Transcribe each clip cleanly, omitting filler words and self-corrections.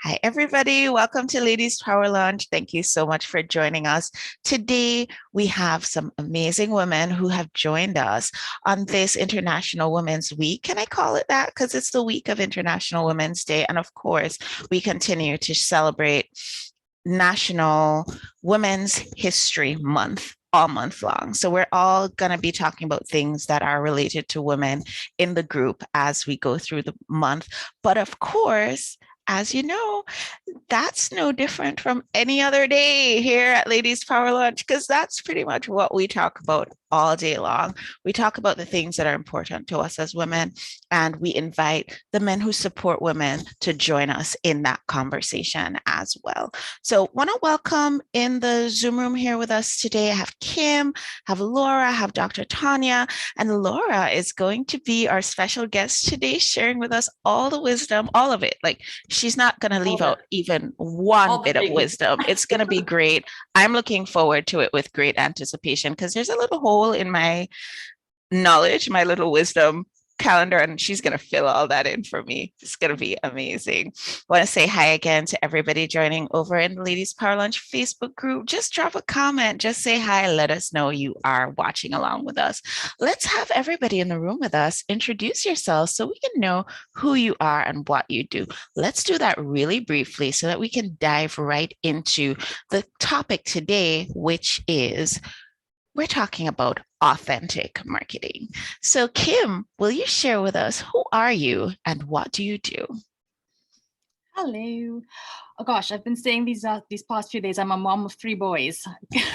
Hi, everybody. Welcome to Ladies Power Lunch. Thank you so much for joining us. Today, we have some amazing women who have joined us on this International Women's Week. Can I call it that? Because it's the week of International Women's Day. And of course, we continue to celebrate National Women's History Month all month long. So we're all going to be talking about things that are related to women in the group as we go through the month. But of course, as you know, that's no different from any other day here at Ladies Power Lunch, because that's pretty much what we talk about all day long. We talk about the things that are important to us as women, and we invite the men who support women to join us in that conversation as well. So, want to welcome in the Zoom room here with us today. I have Kim, have Laura, have Dr. Tanya, and Laura is going to be our special guest today, sharing with us all the wisdom, all of it. Like, she's not going to leave out even one bit of wisdom. It's going to be great. I'm looking forward to it with great anticipation because there's a little hole in my knowledge, my little wisdom calendar, and she's going to fill all that in for me. It's going to be amazing. I want to say hi again to everybody joining over in the Ladies Power Lunch Facebook group. Just drop a comment, just say hi, let us know you are watching along with us. Let's have everybody in the room with us introduce yourselves so we can know who you are and what you do. Let's do that really briefly so that we can dive right into the topic today, which is we're talking about authentic marketing. So, Kim, will you share with us who are you and what do you do? Hello. Oh gosh, I've been saying these past few days I'm a mom of 3 boys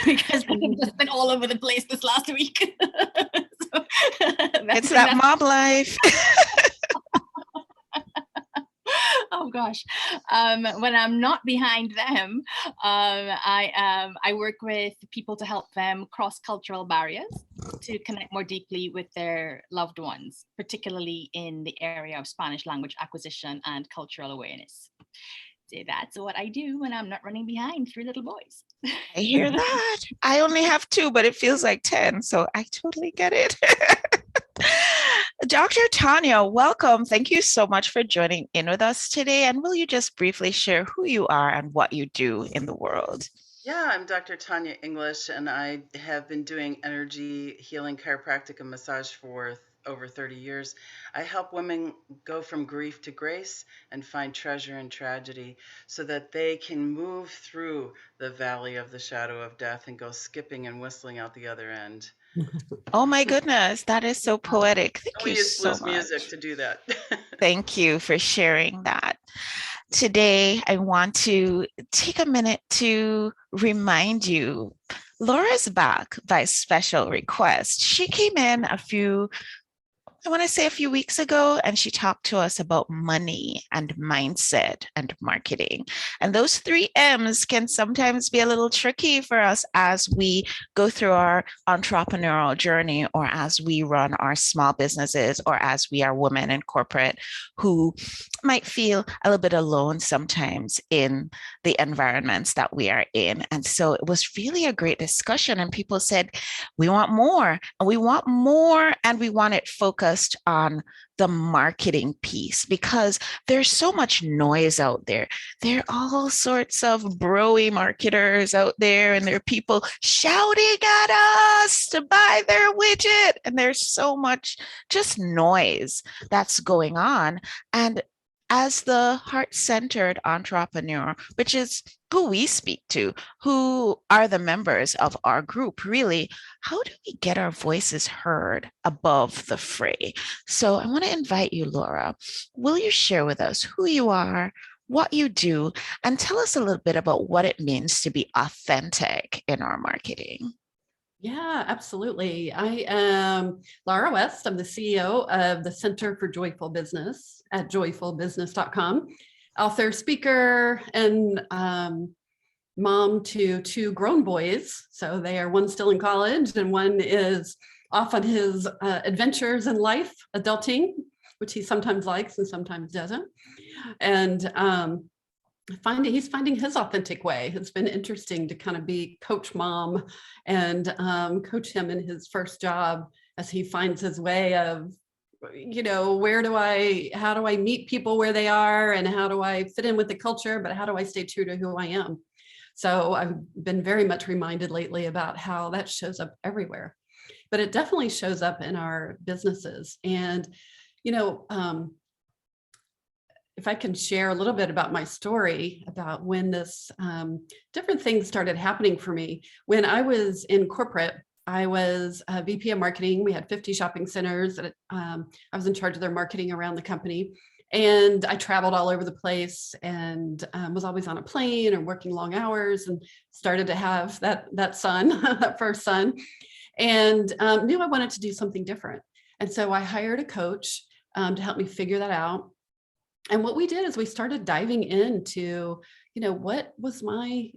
because I've just been all over the place this last week. So, it's that mom life. Oh gosh, when I'm not behind them, I work with people to help them cross cultural barriers to connect more deeply with their loved ones, particularly in the area of Spanish language acquisition and cultural awareness. So that's what I do when I'm not running behind 3 little boys. I hear that. I only have 2, but it feels like 10, so I totally get it. Dr. Tanya, welcome. Thank you so much for joining in with us today. And will you just briefly share who you are and what you do in the world? Yeah, I'm Dr. Tanya English, and I have been doing energy healing, chiropractic, and massage for over 30 years. I help women go from grief to grace and find treasure in tragedy so that they can move through the valley of the shadow of death and go skipping and whistling out the other end. Oh my goodness, that is so poetic. Thank you We use so blues music much. to do that. Thank you for sharing that. Today, I want to take a minute to remind you Laura's back by special request. She came in I want to say a few weeks ago, and she talked to us about money and mindset and marketing. And those 3 M's can sometimes be a little tricky for us as we go through our entrepreneurial journey or as we run our small businesses or as we are women in corporate who might feel a little bit alone sometimes in the environments that we are in. And so it was really a great discussion. And people said, we want more, and we want more, and we want it focused on the marketing piece because there's so much noise out there. There are all sorts of broy marketers out there, and there are people shouting at us to buy their widget. And there's so much just noise that's going on. And as the heart-centered entrepreneur, which is who we speak to, who are the members of our group, really, how do we get our voices heard above the fray? So I want to invite you, Laura. Will you share with us who you are, what you do, and tell us a little bit about what it means to be authentic in our marketing? Yeah, absolutely. I am Laura West. I'm the CEO of the Center for Joyful Business at joyfulbusiness.com. Author, speaker, and mom to 2 grown boys. So they are, one still in college and one is off on his adventures in life, adulting, which he sometimes likes and sometimes doesn't. And he's finding his authentic way. It's been interesting to kind of be coach mom and coach him in his first job as he finds his way of how do I meet people where they are, and how do I fit in with the culture, but how do I stay true to who I am? So I've been very much reminded lately about how that shows up everywhere, but it definitely shows up in our businesses. And, if I can share a little bit about my story about when this different things started happening for me. When I was in corporate, I was a VP of marketing. We had 50 shopping centers that I was in charge of their marketing around the company. And I traveled all over the place and was always on a plane or working long hours, and started to have that son, that first son, and knew I wanted to do something different. And so I hired a coach to help me figure that out. And what we did is we started diving into, what was my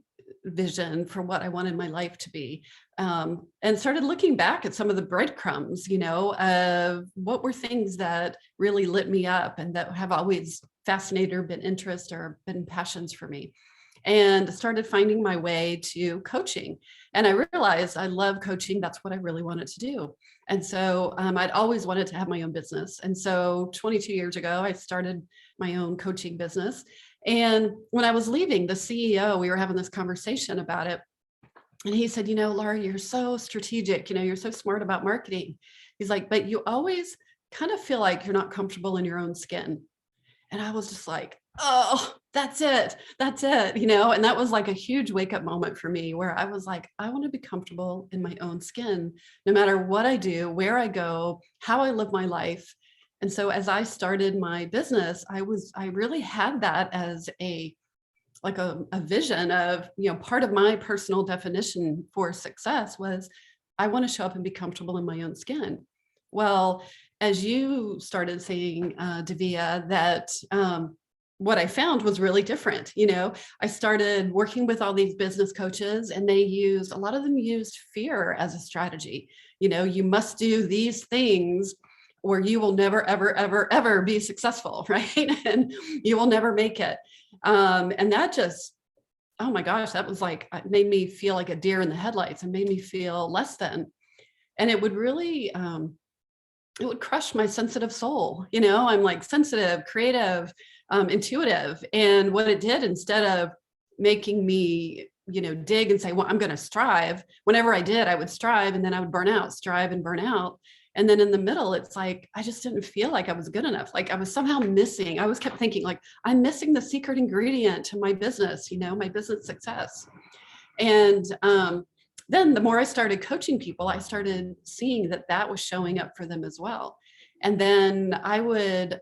vision for what I wanted my life to be, and started looking back at some of the breadcrumbs, of what were things that really lit me up and that have always fascinated or been interest or been passions for me. And started finding my way to coaching. And I realized I love coaching. That's what I really wanted to do. And so I'd always wanted to have my own business. And so 22 years ago, I started my own coaching business. And when I was leaving, the CEO, we were having this conversation about it. And he said, Laura, you're so strategic, you're so smart about marketing. He's like, but you always kind of feel like you're not comfortable in your own skin. And I was just like, oh, that's it, and that was like a huge wake up moment for me, where I was like, I want to be comfortable in my own skin, no matter what I do, where I go, how I live my life. And so as I started my business, I really had that as a vision of, part of my personal definition for success was I want to show up and be comfortable in my own skin. Well, as you started saying, Davia, that what I found was really different. I started working with all these business coaches, and a lot of them used fear as a strategy. You must do these things or you will never, ever, ever, ever be successful, right? And you will never make it. And that just, oh my gosh, that was like, it made me feel like a deer in the headlights and made me feel less than. And it would really, it would crush my sensitive soul. I'm like sensitive, creative, intuitive. And what it did, instead of making me, dig and say, well, I'm going to strive. Whenever I did, I would strive, and then I would burn out, strive and burn out. And then in the middle, it's like, I just didn't feel like I was good enough. Like I was somehow missing. I always kept thinking like, I'm missing the secret ingredient to my business, my business success. And then the more I started coaching people, I started seeing that was showing up for them as well. And then I would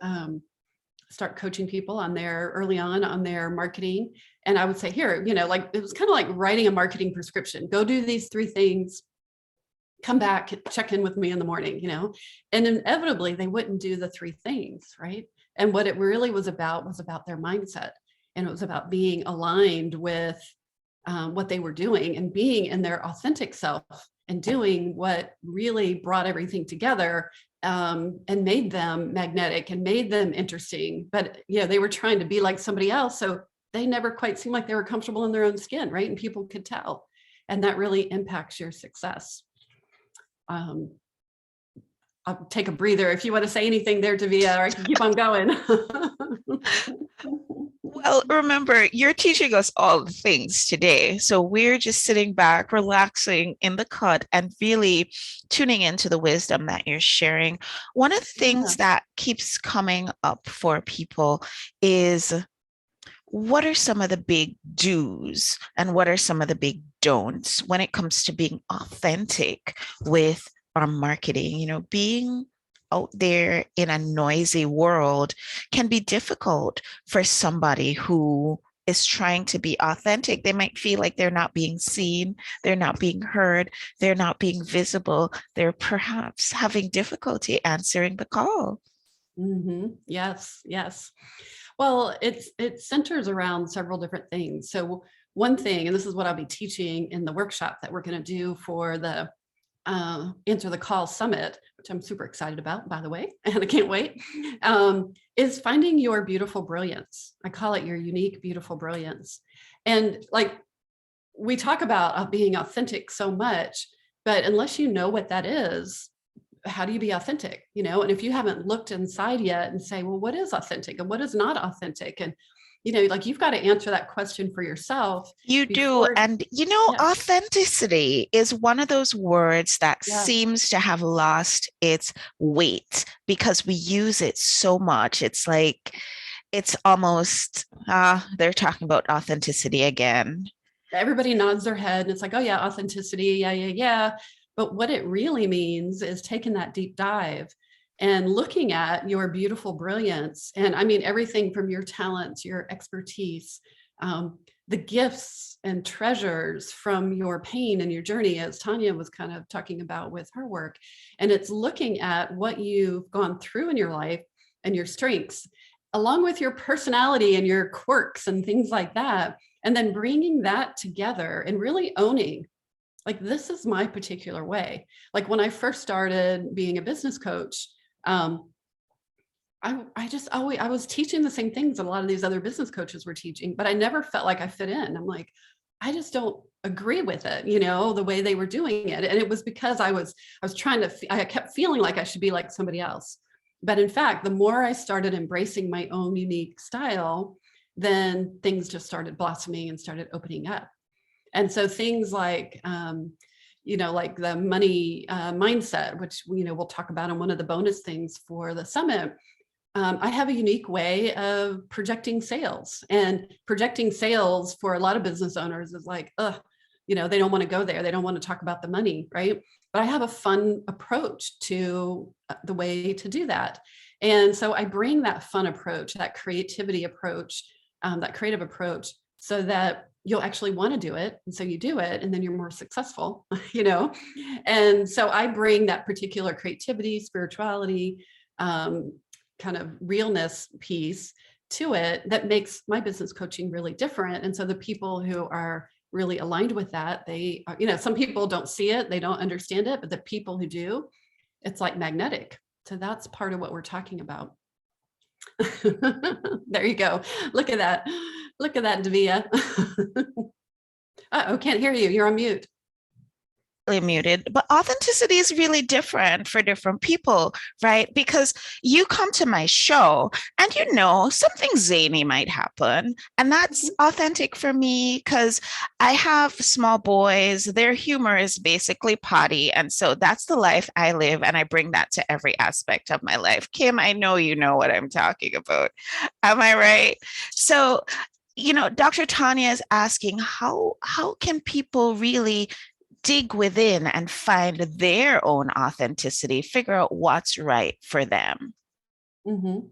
start coaching people early on their marketing. And I would say, here, like, it was kind of like writing a marketing prescription. Go do these 3 things. Come back, check in with me in the morning, and inevitably they wouldn't do the 3 things, right? And what it really was about their mindset. And it was about being aligned with what they were doing and being in their authentic self and doing what really brought everything together and made them magnetic and made them interesting. But they were trying to be like somebody else. So they never quite seemed like they were comfortable in their own skin, right? And people could tell. And that really impacts your success. I'll take a breather if you want to say anything there, Davia, or I can keep on going. Well, remember, you're teaching us all the things today. So we're just sitting back, relaxing in the cut, and really tuning into the wisdom that you're sharing. One of the things that keeps coming up for people is, what are some of the big do's and what are some of the big don'ts when it comes to being authentic with our marketing? Being out there in a noisy world can be difficult for somebody who is trying to be authentic. They might feel like they're not being seen, they're not being heard, they're not being visible. They're perhaps having difficulty answering the call. Mm-hmm. Yes. Well, it centers around several different things. So one thing, and this is what I'll be teaching in the workshop that we're going to do for the Answer the Call Summit, which I'm super excited about, by the way, and I can't wait, is finding your beautiful brilliance. I call it your unique, beautiful brilliance. And like we talk about being authentic so much, but unless you know what that is, how do you be authentic? And if you haven't looked inside yet and say, well, what is authentic and what is not authentic? And, like you've got to answer that question for yourself. You do. before. And, Yeah, authenticity is one of those words that yeah. seems to have lost its weight because we use it so much. It's like, it's almost, they're talking about authenticity again. Everybody nods their head and it's like, oh yeah, authenticity. Yeah, yeah, yeah. But what it really means is taking that deep dive and looking at your beautiful brilliance. And I mean, everything from your talents, your expertise, the gifts and treasures from your pain and your journey, as Tanya was kind of talking about with her work. And it's looking at what you've gone through in your life and your strengths, along with your personality and your quirks and things like that. And then bringing that together and really owning, like, this is my particular way. Like when I first started being a business coach, I was teaching the same things that a lot of these other business coaches were teaching, but I never felt like I fit in. I'm like, I just don't agree with it, the way they were doing it. And it was because I was trying to, I kept feeling like I should be like somebody else. But in fact, the more I started embracing my own unique style, then things just started blossoming and started opening up. And so things like, like the money mindset, which, we'll talk about in one of the bonus things for the summit. I have a unique way of projecting sales, and projecting sales for a lot of business owners is like, they don't want to go there. They don't want to talk about the money, right? But I have a fun approach to the way to do that. And so I bring that fun approach, that creativity approach, that creative approach, so that you'll actually want to do it. And so you do it, and then you're more successful, And so I bring that particular creativity, spirituality, kind of realness piece to it that makes my business coaching really different. And so the people who are really aligned with that, they are, some people don't see it, they don't understand it, but the people who do, it's like magnetic. So that's part of what we're talking about. There you go. Look at that. Look at that, Davia. Uh-oh, can't hear you. You're on mute. Muted, but authenticity is really different for different people, right? Because you come to my show and something zany might happen, and that's authentic for me because I have small boys. Their humor is basically potty, and so that's the life I live, and I bring that to every aspect of my life. Kim, I know you know what I'm talking about. Am I right? So Dr. Tanya is asking how can people really dig within and find their own authenticity, figure out what's right for them. Mm-hmm.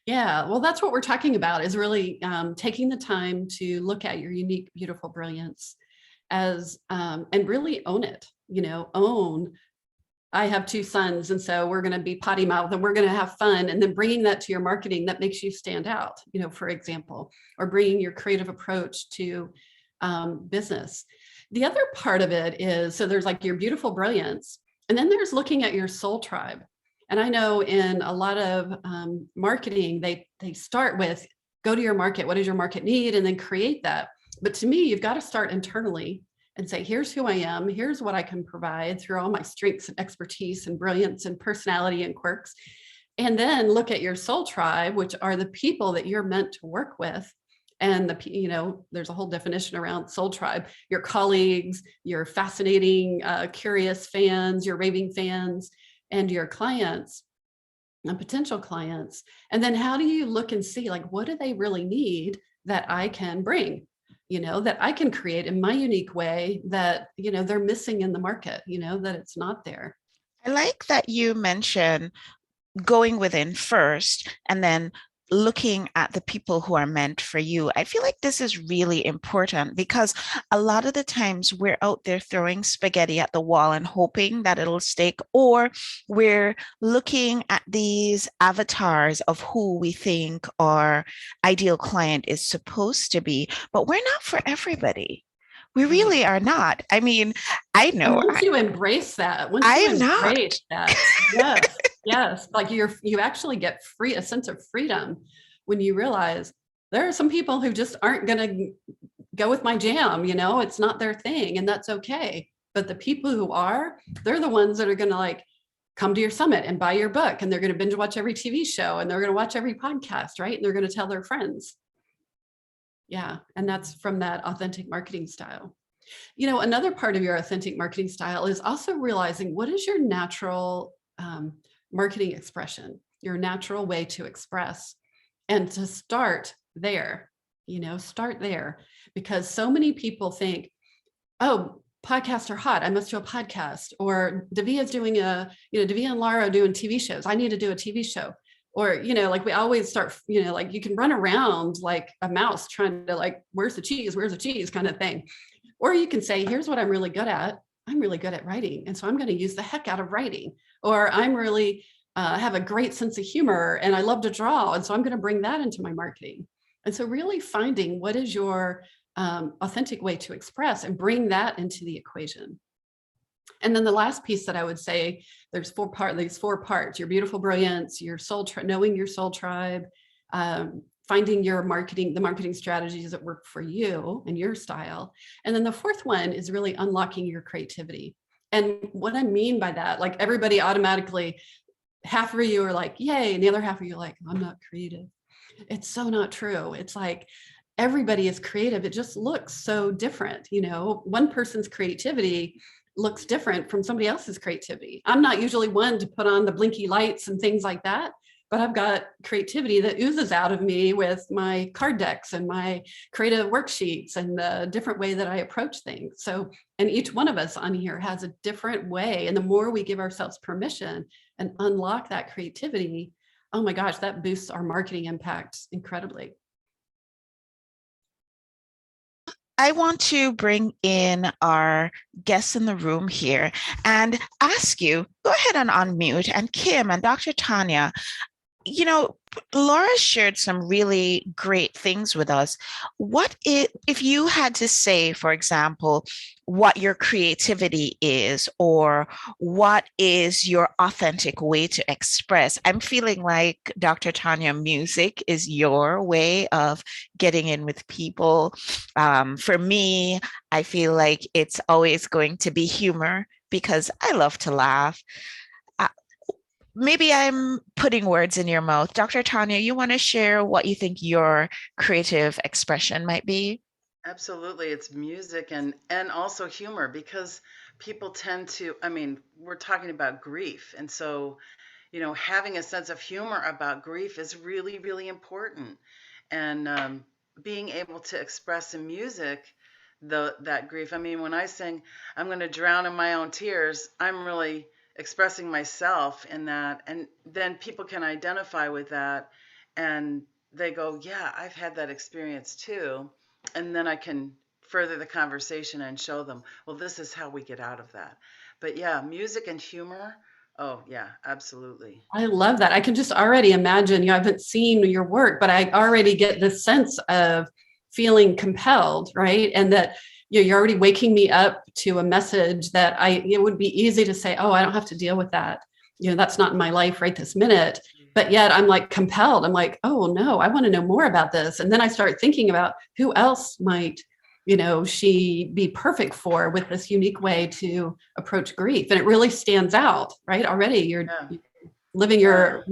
Yeah, well, that's what we're talking about, is really taking the time to look at your unique, beautiful brilliance as, and really own it, own. I have 2 sons, and so we're going to be potty mouth and we're going to have fun, and then bringing that to your marketing that makes you stand out, for example, or bringing your creative approach to business. The other part of it is, so there's like your beautiful brilliance, and then there's looking at your soul tribe. And I know in a lot of marketing, they start with, go to your market. What does your market need? And then create that. But to me, you've got to start internally and say, here's who I am. Here's what I can provide through all my strengths and expertise and brilliance and personality and quirks. And then look at your soul tribe, which are the people that you're meant to work with. And there's a whole definition around soul tribe, your colleagues, your fascinating, curious fans, your raving fans, and your clients and potential clients. And then how do you look and see, like, what do they really need that I can bring, that I can create in my unique way that, they're missing in the market, that it's not there. I like that you mention going within first and then looking at the people who are meant for you. I feel like this is really important because a lot of the times we're out there throwing spaghetti at the wall and hoping that it'll stick, or we're looking at these avatars of who we think our ideal client is supposed to be, but we're not for everybody. We really are not. I mean, I know. And once you embrace that, yes, yes, like you actually get a sense of freedom when you realize there are some people who just aren't going to go with my jam. It's not their thing, and that's okay. But the people who are, they're the ones that are going to come to your summit and buy your book, and they're going to binge watch every TV show, and they're going to watch every podcast, right? And they're going to tell their friends. Yeah. And that's from that authentic marketing style. Another part of your authentic marketing style is also realizing what is your natural marketing expression, your natural way to express, and to start there, start there, because so many people think, oh, podcasts are hot, I must do a podcast, or Davia's doing Davia and Lara are doing TV shows, I need to do a TV show. Or, like we always start, like you can run around like a mouse trying to like, where's the cheese kind of thing. Or you can say, here's what I'm really good at. I'm really good at writing. And so I'm going to use the heck out of writing. Or I'm really have a great sense of humor and I love to draw. And so I'm going to bring that into my marketing. And so really finding what is your authentic way to express and bring that into the equation. And then the last piece that I would say, there's these four parts: your beautiful brilliance, your soul, knowing your soul tribe, finding the marketing strategies that work for you and your style. And then the fourth one is really unlocking your creativity. And what I mean by that, like everybody automatically, half of you are like, yay. And the other half of you are like, I'm not creative. It's so not true. It's like, everybody is creative. It just looks so different. One person's creativity looks different from somebody else's creativity. I'm not usually one to put on the blinky lights and things like that, but I've got creativity that oozes out of me with my card decks and my creative worksheets and the different way that I approach things. So, and each one of us on here has a different way. And the more we give ourselves permission and unlock that creativity, oh my gosh, that boosts our marketing impact incredibly. I want to bring in our guests in the room here and ask you, go ahead and unmute, and Kim and Dr. Tanya, Laura shared some really great things with us. If you had to say, for example, what your creativity is, or what is your authentic way to express? I'm feeling like, Dr. Tanya, music is your way of getting in with people. For me, I feel like it's always going to be humor because I love to laugh. Maybe I'm putting words in your mouth. Dr. Tanya, you want to share what you think your creative expression might be? Absolutely. It's music and also humor, because people tend to, we're talking about grief. And so, having a sense of humor about grief is really, really important. And being able to express in music that grief. When I sing, I'm going to drown in my own tears, I'm really expressing myself in that. And then people can identify with that and they go, yeah, I've had that experience too. And then I can further the conversation and show them, well, this is how we get out of that. But yeah, music and humor. Oh yeah, absolutely. I love that. I can just already imagine, I haven't seen your work, but I already get this sense of feeling compelled, right? And that you're already waking me up to a message that it would be easy to say, oh, I don't have to deal with that. That's not in my life right this minute. But yet I'm like compelled. I'm like, oh no, I want to know more about this. And then I start thinking about who else might, she be perfect for with this unique way to approach grief. And it really stands out, right? Already you're living your,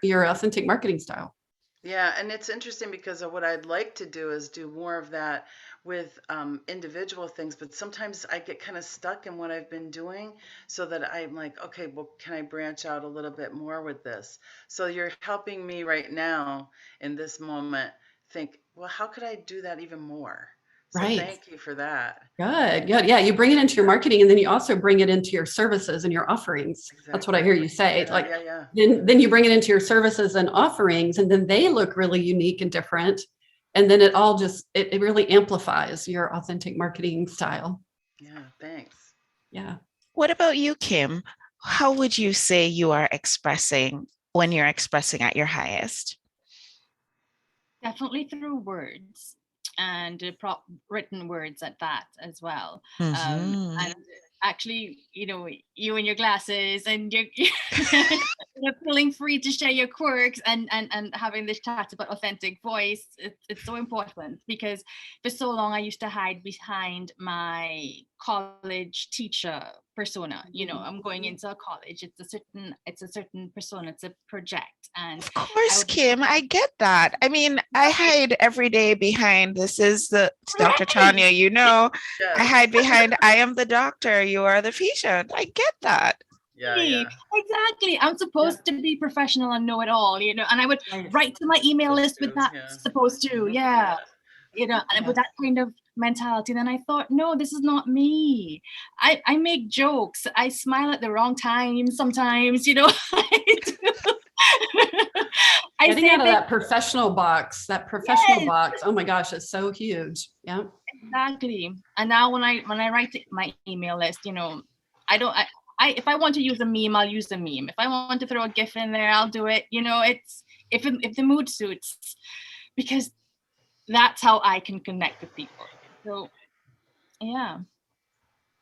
your authentic marketing style. Yeah, and it's interesting because of what I'd like to do is do more of that with individual things, but sometimes I get kind of stuck in what I've been doing, so that I'm like, okay, well, can I branch out a little bit more with this? So you're helping me right now in this moment think, well, how could I do that even more? So right. Thank you for that. Good. Yeah. You bring it into your marketing, and then you also bring it into your services and your offerings. Exactly. That's what I hear you say. Then you bring it into your services and offerings, and then they look really unique and different. And then it all it really amplifies your authentic marketing style. Yeah. Thanks. Yeah. What about you, Kim? How would you say you are expressing when you're expressing at your highest? Definitely through words, and written words at that as well. Mm-hmm. And actually, you and your glasses, and you're feeling free to share your quirks and having this chat about authentic voice. It's so important, because for so long I used to hide behind my college teacher persona. You know, I'm going into a college. It's a certain persona. It's a project, and Of course, would, Kim, I get that. I mean, I hide every day behind this is the Dr. right. Tanya, you know, I Yes. hide behind I am the doctor, you are the patient. I get that. Yeah, yeah. Exactly. I'm supposed to be professional and know it all, you know, and I would Right. write to my email list with that Yeah. supposed to, yeah. You know, and with that kind of mentality, then I thought, no, this is not me. I make jokes. I smile at the wrong time sometimes, you know. I Getting say out of things, that professional box, box. Oh my gosh, it's so huge. Yeah. exactly. And now when I write to my email list, you know, I if I want to use a meme, I'll use a meme. If I want to throw a GIF in there, I'll do it. You know, it's if the mood suits, because that's how I can connect with people. So yeah,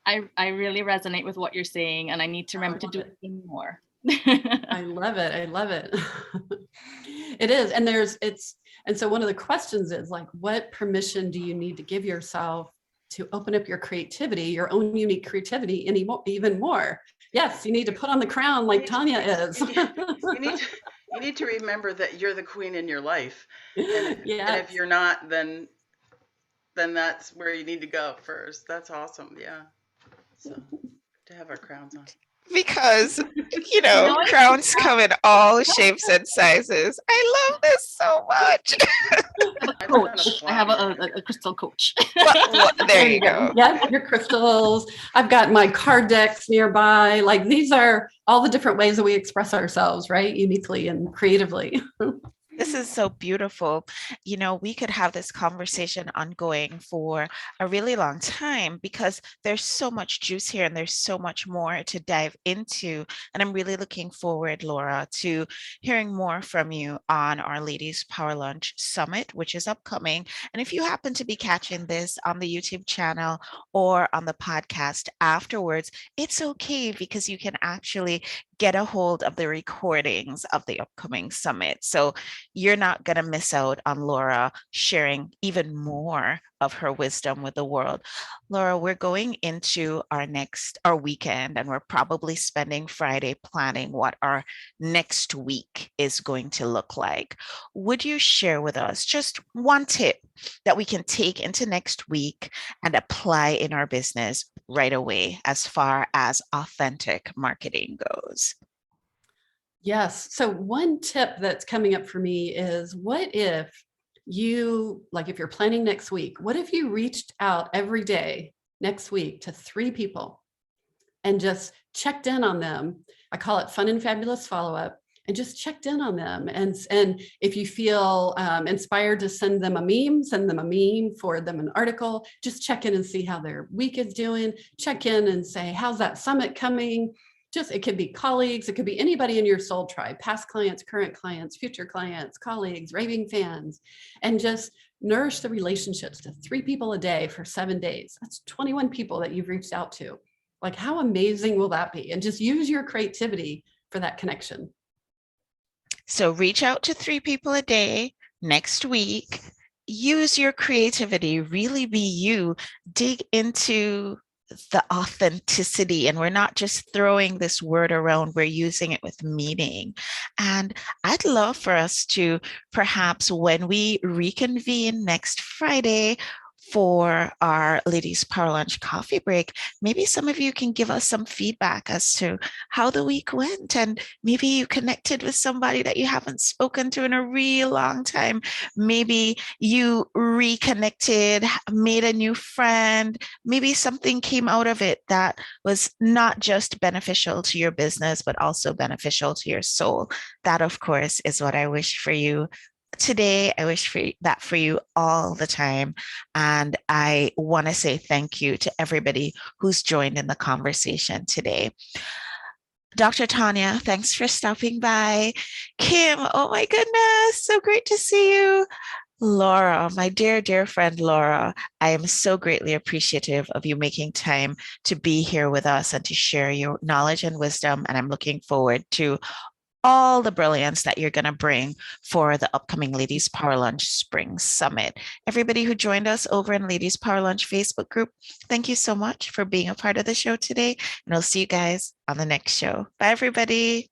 I really resonate with what you're saying, and I need to remember to do it more. I love it. I love it. It is. And and so one of the questions is like, what permission do you need to give yourself to open up your creativity, your own unique creativity even more? Yes, you need to put on the crown like Tanya is. You need to remember that you're the queen in your life. And Yeah. if you're not, then that's where you need to go first. That's awesome. Yeah. So to have our crowns on. Because, you You know, know what? crowns come in all shapes and sizes. I love this so much. Coach. I have a crystal coach. There you go. Yeah, your crystals. I've got my card decks nearby. Like these are all the different ways that we express ourselves, right? Uniquely and creatively. This is so beautiful. You know, we could have this conversation ongoing for a really long time because there's so much juice here and there's so much more to dive into. And I'm really looking forward, Laura, to hearing more from you on our Ladies Power Lunch Summit, which is upcoming. And if you happen to be catching this on the YouTube channel or on the podcast afterwards, it's okay because you can actually get a hold of the recordings of the upcoming summit. So you're not going to miss out on Laura sharing even more of her wisdom with the world. Laura, we're going into our weekend, and we're probably spending Friday planning what our next week is going to look like. Would you share with us just one tip that we can take into next week and apply in our business right away as far as authentic marketing goes? Yes. So one tip that's coming up for me is what if if you're planning next week, what if you reached out every day next week to 3 people and just checked in on them? I call it fun and fabulous follow-up, and just checked in on them. And if you feel inspired to send them a meme, forward them an article, just check in and see how their week is doing. Check in and say, how's that summit coming? It could be colleagues, it could be anybody in your soul tribe, past clients, current clients, future clients, colleagues, raving fans, and just nourish the relationships to 3 people a day for 7 days. That's 21 people that you've reached out to. Like, how amazing will that be? And just use your creativity for that connection. So reach out to 3 people a day next week. Use your creativity, really be you, dig into the authenticity, and we're not just throwing this word around, we're using it with meaning. And I'd love for us to perhaps, when we reconvene next Friday for our Ladies Power Lunch coffee break, maybe some of you can give us some feedback as to how the week went, and maybe you connected with somebody that you haven't spoken to in a real long time. Maybe you reconnected, made a new friend, maybe something came out of it that was not just beneficial to your business, but also beneficial to your soul. That, of course, is what I wish for you today. I wish that for you all the time. And I want to say thank you to everybody who's joined in the conversation today. Dr. Tanya, thanks for stopping by. Kim, oh my goodness, so great to see you. Laura, my dear, dear friend Laura, I am so greatly appreciative of you making time to be here with us and to share your knowledge and wisdom. And I'm looking forward to all the brilliance that you're going to bring for the upcoming Ladies Power Lunch Spring Summit. Everybody who joined us over in Ladies Power Lunch Facebook group, thank you so much for being a part of the show today. And I'll see you guys on the next show. Bye, everybody.